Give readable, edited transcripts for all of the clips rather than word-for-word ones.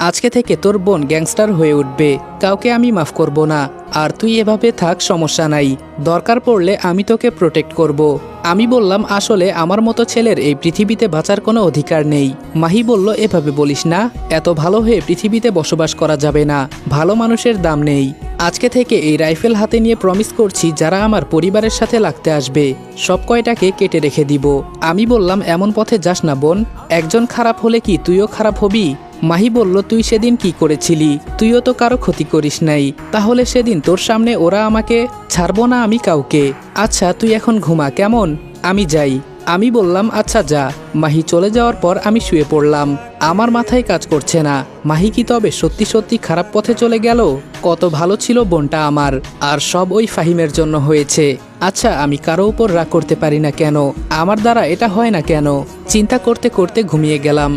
আজকে থেকে তোর বোন গ্যাংস্টার হয়ে উঠবে, কাউকে আমি মাফ করব না। আর তুই এভাবে থাক, সমস্যা নাই, দরকার পড়লে আমি তোকে প্রোটেক্ট করব। আমি বললাম, আসলে আমার মতো ছেলের এই পৃথিবীতে বাঁচার কোনো অধিকার নেই। মাহি বলল, এভাবে বলিস না, এত ভালো হয়ে পৃথিবীতে বসবাস করা যাবে না, ভালো মানুষের দাম নেই। আজকে থেকে এই রাইফেল হাতে নিয়ে প্রমিস করছি, যারা আমার পরিবারের সাথে লাগতে আসবে সব কয়টাকে কেটে রেখে দিব। আমি বললাম, এমন পথে যাস না বোন, একজন খারাপ হলে কি তুইও খারাপ হবি? মাহি বলল, তুই সেদিন কি করেছিলি? তুইও তো কারো ক্ষতি করিস নাই, তাহলে সেদিন তোর সামনে ওরা আমাকে ছাড়বো না আমি কাউকে। আচ্ছা তুই এখন ঘুমা কেমন, আমি যাই। আমি বললাম, আচ্ছা যা। মাহি চলে যাওয়ার পর আমি শুয়ে পড়লাম। আমার মাথায় কাজ করছে না, মাহি কি তবে সত্যি সত্যি খারাপ পথে চলে গেল? কত ভালো ছিল বোনটা আমার, আর সব ওই ফাহিমের জন্য হয়েছে। আচ্ছা আমি কারো উপর রাগ করতে পারি না কেন? আমার দ্বারা এটা হয় না কেন? চিন্তা করতে করতে ঘুমিয়ে গেলাম।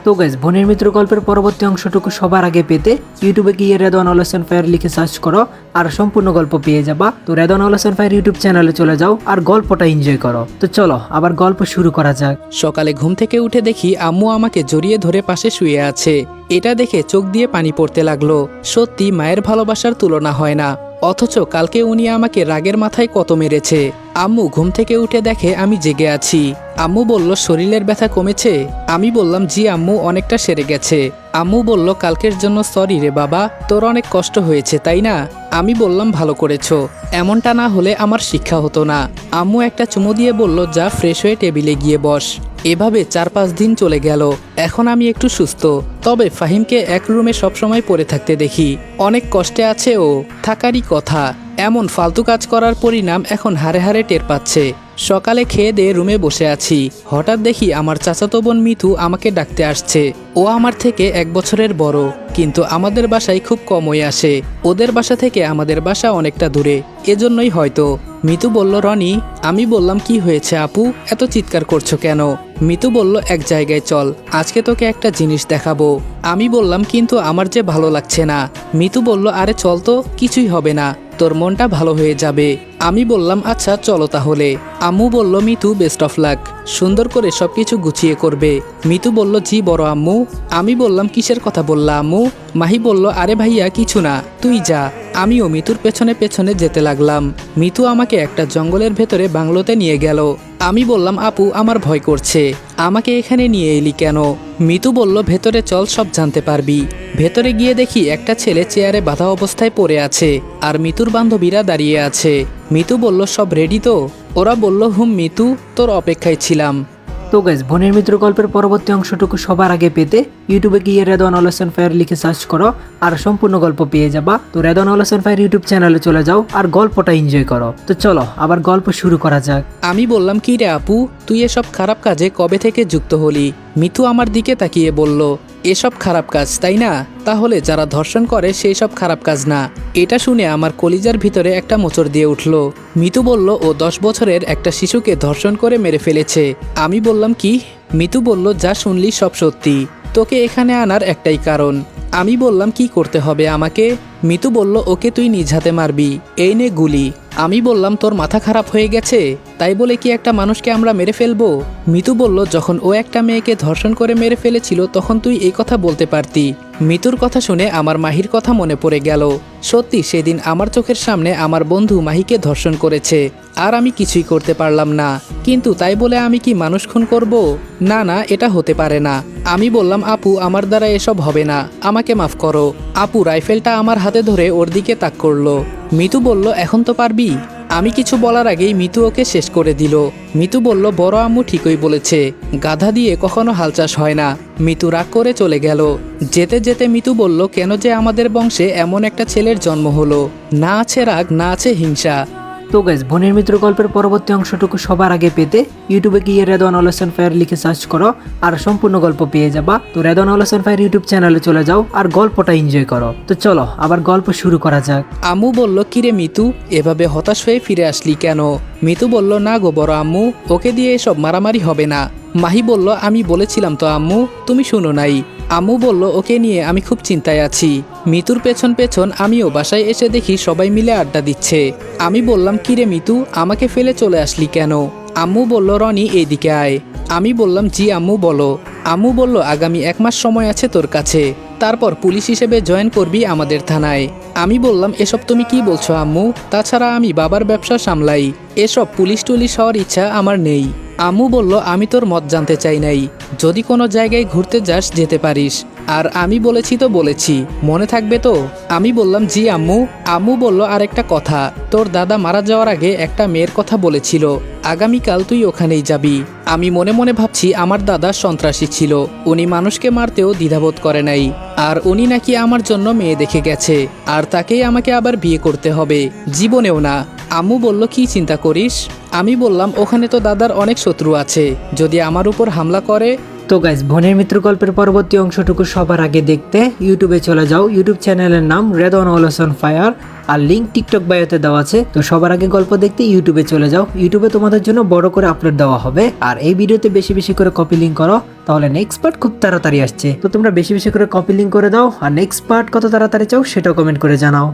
তো গাইস, বোনের মিত্র গল্পের পরবর্তী অংশটুকু সবার আগে পেতে ইউটিউবে গিয়ে রেদওয়ান অল হোসেন ফায়ার লিখে সার্চ করো আর সম্পূর্ণ গল্প পেয়ে যাবা। তো Redwan all Hossain fire YouTube চ্যানেলে চলে যাও আর গল্পটা এনজয় করো। তো চলো আবার গল্প শুরু করা যাক। সকালে ঘুম থেকে উঠে দেখি আম্মু আমাকে জড়িয়ে ধরে পাশে শুয়ে আছে। এটা দেখে চোখ দিয়ে পানি পড়তে লাগলো। সত্যি মায়ের ভালোবাসার তুলনা হয় না, অথচ কালকে উনি আমাকে রাগের মাথায় কত মেরেছে। আম্মু ঘুম থেকে উঠে দেখে আমি জেগে আছি। আম্মু বলল, শরীরের ব্যথা কমেছে? আমি বললাম, জি আম্মু, অনেকটা সেরে গেছে। আম্মু বলল, কালকের জন্য সরি রে বাবা, তোর অনেক কষ্ট হয়েছে তাই না? আমি বললাম, ভালো করেছো, এমনটা না হলে আমার শিক্ষা হতো না। আম্মু একটা চুমু দিয়ে বলল, যা ফ্রেশ হয়ে টেবিলে গিয়ে বস। এভাবে 4-5 দিন চলে গেল। এখন আমি একটু সুস্থ, তবে ফাহিমকে এক রুমে সবসময় পড়ে থাকতে দেখি। অনেক কষ্টে আছে ও, থাকারই কথা। এমন ফালতু কাজ করার পরিণাম এখন হারে হারে টের পাচ্ছে। সকালে খেয়ে দিয়ে রুমে বসে আছি, হঠাৎ দেখি আমার চাচাতো বোন মিতু আমাকে ডাকতে আসছে। ও আমার থেকে 1 বছরের বড়, কিন্তু আমাদের বাসায় খুব কমই আসে। ওদের বাসা থেকে আমাদের বাসা অনেকটা দূরে, এজন্যই হয়তো। মিতু বলল, রনি। আমি বললাম, কি হয়েছে আপু, এত চিৎকার করছো কেন? মিতু বলল, এক জায়গায় চল, আজকে তোকে একটা জিনিস দেখাবো। আমি বললাম, কিন্তু আমার যে ভালো লাগছে না। মিতু বলল, আরে চল তো, কিছুই হবে না, তোর মনটা ভালো হয়ে যাবে। আমি বললাম, আচ্ছা চলো তাহলে। আম্মু বলল, মিতু বেস্ট অফ লাক, সুন্দর করে সবকিছু গুছিয়ে করবে। মিতু বলল, জি বড় আম্মু। আমি বললাম, কিসের কথা বললা আম্মু? মাহি বলল, আরে ভাইয়া কিছু না, তুই যা। আমিও মিতুর পেছনে পেছনে যেতে লাগলাম। মিতু আমাকে একটা জঙ্গলের ভেতরে বাংলোতে নিয়ে গেল। আমি বললাম, আপু আমার ভয় করছে, আমাকে এখানে নিয়ে এলি কেন? মিতু বলল, ভেতরে চল, সব জানতে পারবি। ভেতরে গিয়ে দেখি একটা ছেলে চেয়ারে বাঁধা অবস্থায় পড়ে আছে, আর মিতুর বান্ধবীরা দাঁড়িয়ে আছে। মিতু বলল, সব রেডি তো? ওরা বলল, হুম মিতু, তোর অপেক্ষায় ছিলাম। তো গাইস, বোনের মিত্র গল্পের পরবর্তী অংশটুকু সবার আগে পেতে ইউটিউবে গিয়ে রেদওয়ান অল হোসেন ফায়ার লিখে সার্চ করো আর সম্পূর্ণ গল্প পেয়ে যাবা। তো Redwan all Hossain fire YouTube চ্যানেলে চলে যাও আর গল্পটা এনজয় করো। তো চলো আবার গল্প শুরু করা যাক। আমি বললাম, কি রে আপু, তুই এসব খারাপ কাজে কবে থেকে যুক্ত হলি? মিতু আমার দিকে তাকিয়ে বলল, এসব খারাপ কাজ তাই না? তাহলে যারা ধর্ষণ করে সেই সব খারাপ কাজ না। এটা শুনে আমার কলিজার ভিতরে একটা মোচড় দিয়ে উঠল। মিতু বলল, ও 10 বছরের একটা শিশুকে ধর্ষণ করে মেরে ফেলেছে। আমি বললাম, কি? মিতু বলল, যা শুনলি সব সত্যি, তোকে এখানে আনার একটাই কারণ। আমি বললাম, কি করতে হবে আমাকে? মিতু বলল, ওকে তুই নিজ হাতে মারবি, এই নে গুলি। আমি বললাম, তোর মাথা খারাপ হয়ে গেছে? তাই বলে কি একটা মানুষকে আমরা মেরে ফেলবো? মিতু বলল, যখন ও একটা মেয়েকে ধর্ষণ করে মেরে ফেলেছিল তখন তুই এই কথা বলতে পারতি। মিতুর কথা শুনে আমার মাহির কথা মনে পড়ে গেল। সত্যি সেদিন আমার চোখের সামনে আমার বন্ধু মাহিকে ধর্ষণ করেছে, আর আমি কিছুই করতে পারলাম না। কিন্তু তাই বলে আমি কি মানুষ খুন করব? না না, এটা হতে পারে না। আমি বললাম, আপু আমার দ্বারা এসব হবে না, আমাকে মাফ করো। আপু রাইফেলটা আমার হাতে ধরে ওর দিকে তাক করলো। মিতু বলল, এখন তো পারবি? আমি কিছু বলার আগেই মিতু ওকে শেষ করে দিল। মিতু বলল, বড় আম্মু ঠিকই বলেছে, গাধা দিয়ে কখনো হাল চাষ হয় না। মিতু রাগ করে চলে গেল। যেতে যেতে মিতু বলল, কেন যে আমাদের বংশে এমন একটা ছেলের জন্ম হলো, না আছে রাগ, না আছে হিংসা। তো গাইস, বোনের মিত্র গল্পের পরবর্তী অংশটুকু সবার আগে পেতে ইউটিউবে গিয়ে রেদওয়ান অল হোসেন ফায়ার লিখে সার্চ করো আর সম্পূর্ণ গল্প পেয়ে যাবা। তো Redwan all Hossain fire YouTube চ্যানেলে চলে যাও আর গল্পটা এনজয় করো। তো চলো আবার গল্প শুরু করা যাক। আম্মু বলল, কিরে মিতু, এভাবে হতাশ হয়ে ফিরে আসলি কেন? মিতু বলল, না গো বড় আম্মু, ওকে দিয়ে এসব মারামারি হবে না। মাহি বলল, আমি বলেছিলাম তো আম্মু, তুমি শুনো নাই। আম্মু বলল, ওকে নিয়ে আমি খুব চিন্তায় আছি। মিতুর পেছন পেছন আমিও বাসায় এসে দেখি সবাই মিলে আড্ডা দিচ্ছে। আমি বললাম, কিরে মিতু, আমাকে ফেলে চলে আসলি কেন? আম্মু বলল, রনি এইদিকে আয়। আমি বললাম, জি আম্মু বলো। আম্মু বলল আগামী 1 মাস সময় আছে তোর কাছে, তারপর পুলিশ হিসেবে জয়েন করবি আমাদের থানায়। আমি বললাম এসব তুমি কি বলছো আম্মু, তাছাড়া আমি বাবার ব্যবসা সামলাই, এসব পুলিশ টুলিশ হওয়ার ইচ্ছা আমার নেই। আম্মু বলল আমি তোর মত জানতে চাই নাই, যদি কোনো জায়গায় ঘুরতে যাস যেতে পারিস। আর আমি বলেছি তো বলেছি, মনে থাকবে তো? আমি বললাম জি আম্মু। আম্মু বলল আরেকটা কথা, তোর দাদা মারা যাওয়ার আগে একটা মেয়ের কথা বলেছিল, আগামীকাল তুই ওখানেই যাবি। আমি মনে মনে ভাবছি আমার দাদা সন্ত্রাসী ছিল, উনি মানুষকে মারতেও দ্বিধাবোধ করে নাই, আর উনি নাকি আমার জন্য মেয়ে দেখে গেছে, আর তাকেই আমাকে আবার বিয়ে করতে হবে, জীবনেও না। আম্মু বলল কি চিন্তা করিস? আমি বললাম ওখানে তো দাদার অনেক শত্রু আছে, যদি আমার উপর হামলা করে। তো গাইস, বোনের মিত্র গল্পের পরবর্তী অংশটুকু সবার আগে দেখতে ইউটিউবে চলে যাও। ইউটিউব চ্যানেলের নাম রেদওয়ান অলওয়েজ অন ফায়ার, আর লিঙ্ক টিকটক বায়োতে দেওয়া আছে। তো সবার আগে গল্প দেখতে ইউটিউবে চলে যাও। ইউটিউবে তোমাদের জন্য বড় করে আপলোড দেওয়া হবে, আর এই ভিডিওতে বেশি বেশি করে কপি লিঙ্ক করো, তাহলে নেক্সট পার্ট খুব তাড়াতাড়ি আসছে। তো তোমরা বেশি বেশি করে কপি লিঙ্ক করে দাও, আর নেক্সট পার্ট কত তাড়াতাড়ি চাও সেটাও কমেন্ট করে জানাও।